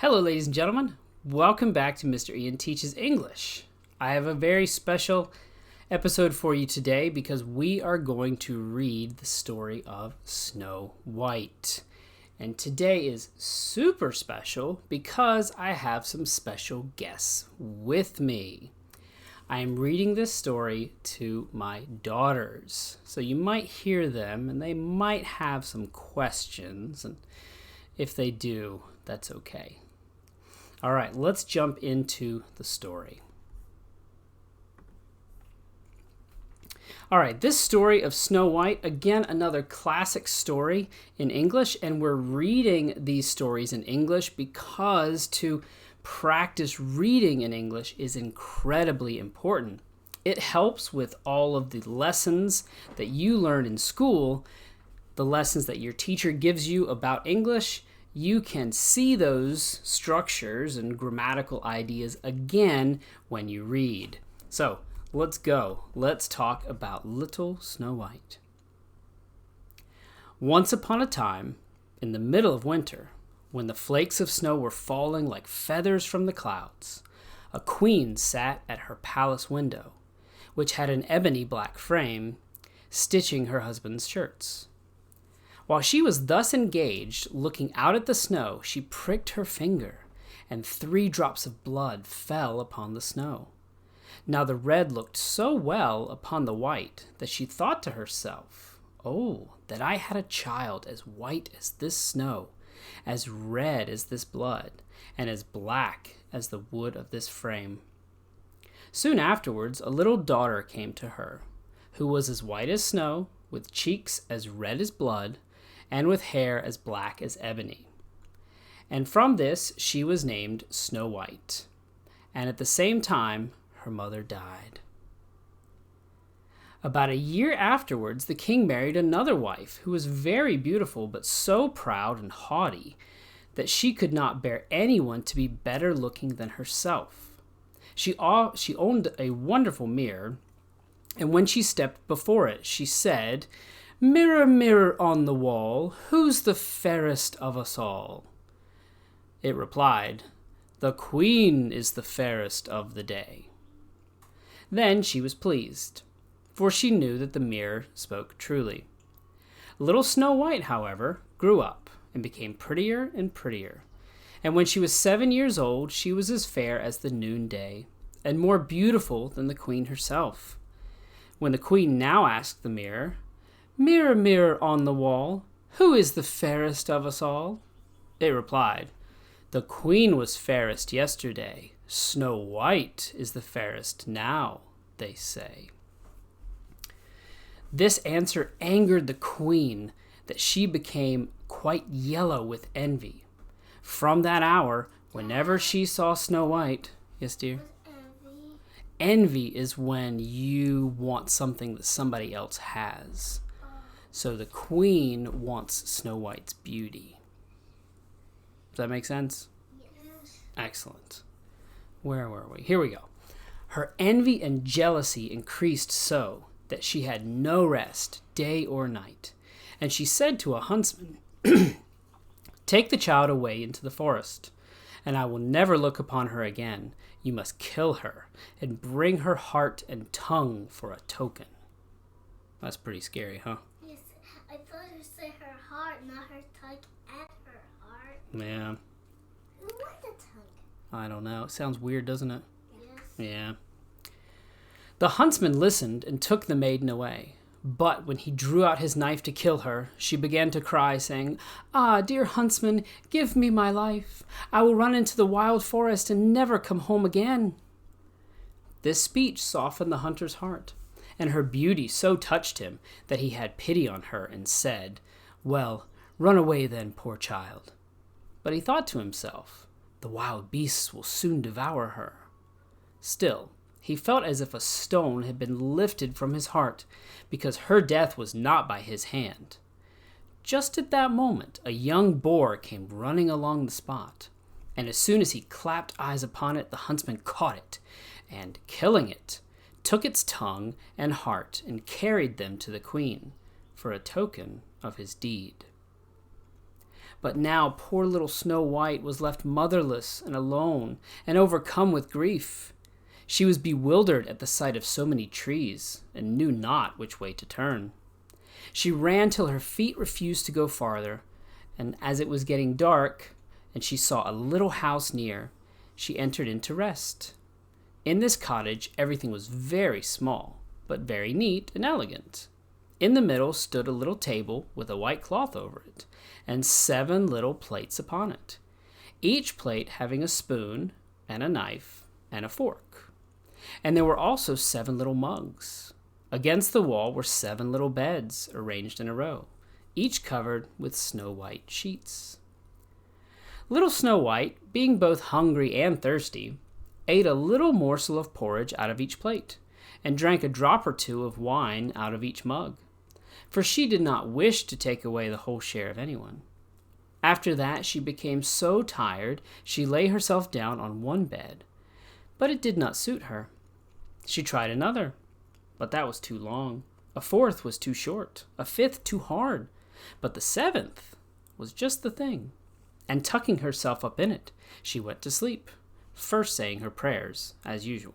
Hello, ladies and gentlemen. Welcome back to Mr. Ian Teaches English. I have a very special episode for you today because we are going to read the story of Snow White. And today is super special because I have some special guests with me. I am reading this story to my daughters, so you might hear them and they might have some questions, and if they do, that's okay. All right, let's jump into the story. All right, this story of Snow White, again, another classic story in English, and we're reading these stories in English because to practice reading in English is incredibly important. It helps with all of the lessons that you learn in school, the lessons that your teacher gives you about English. You can see those structures and grammatical ideas again when you read. So, let's go. Let's talk about Little Snow White. Once upon a time, in the middle of winter, when the flakes of snow were falling like feathers from the clouds, a queen sat at her palace window, which had an ebony black frame, stitching her husband's shirts. While she was thus engaged, looking out at the snow, she pricked her finger, and 3 drops of blood fell upon the snow. Now the red looked so well upon the white that she thought to herself, "Oh, that I had a child as white as this snow, as red as this blood, and as black as the wood of this frame." Soon afterwards, a little daughter came to her, who was as white as snow, with cheeks as red as blood, and with hair as black as ebony. And from this she was named Snow White. And at the same time, her mother died. About a year afterwards, the king married another wife, who was very beautiful, but so proud and haughty that she could not bear anyone to be better looking than herself. She owned a wonderful mirror, and when she stepped before it, she said, "Mirror, mirror on the wall, who's the fairest of us all?" It replied, "The queen is the fairest of the day." Then she was pleased, for she knew that the mirror spoke truly. Little Snow White, however, grew up and became prettier and prettier. And when she was 7 years old, she was as fair as the noonday, and more beautiful than the queen herself. When the queen now asked the mirror, "Mirror, mirror on the wall, who is the fairest of us all?" it replied, "The queen was fairest yesterday. Snow White is the fairest now, they say." This answer angered the queen, that she became quite yellow with envy. From that hour, whenever she saw Snow White... Yes, dear? Envy is when you want something that somebody else has. So the queen wants Snow White's beauty. Does that make sense? Yes. Excellent. Where were we? Here we go. Her envy and jealousy increased so that she had no rest, day or night. And she said to a huntsman, "Take the child away into the forest, and I will never look upon her again. You must kill her and bring her heart and tongue for a token." That's pretty scary, huh? Yes, I thought you said her heart, not her tongue at her heart. Yeah. Who wants a tongue? I don't know. It sounds weird, doesn't it? Yes. Yeah. The huntsman listened and took the maiden away. But when he drew out his knife to kill her, she began to cry, saying, "Ah, dear huntsman, give me my life. I will run into the wild forest and never come home again." This speech softened the hunter's heart, and her beauty so touched him that he had pity on her and said, "Well, run away then, poor child." But he thought to himself, "The wild beasts will soon devour her." Still, he felt as if a stone had been lifted from his heart, because her death was not by his hand. Just at that moment, a young boar came running along the spot, and as soon as he clapped eyes upon it, the huntsman caught it, and, killing it, took its tongue and heart and carried them to the queen for a token of his deed. But now poor little Snow White was left motherless and alone and overcome with grief. She was bewildered at the sight of so many trees and knew not which way to turn. She ran till her feet refused to go farther, and as it was getting dark and she saw a little house near, she entered in to rest. In this cottage everything was very small, but very neat and elegant. In the middle stood a little table with a white cloth over it, and 7 little plates upon it, each plate having a spoon and a knife and a fork. And there were also 7 little mugs. Against the wall were 7 little beds arranged in a row, each covered with snow-white sheets. Little Snow White, being both hungry and thirsty, ate a little morsel of porridge out of each plate, and drank a drop or 2 of wine out of each mug, for she did not wish to take away the whole share of anyone. After that she became so tired she lay herself down on one bed, but it did not suit her. She tried another, but that was too long. A 4th was too short, a 5th too hard, but the 7th was just the thing. And tucking herself up in it, she went to sleep, first saying her prayers as usual.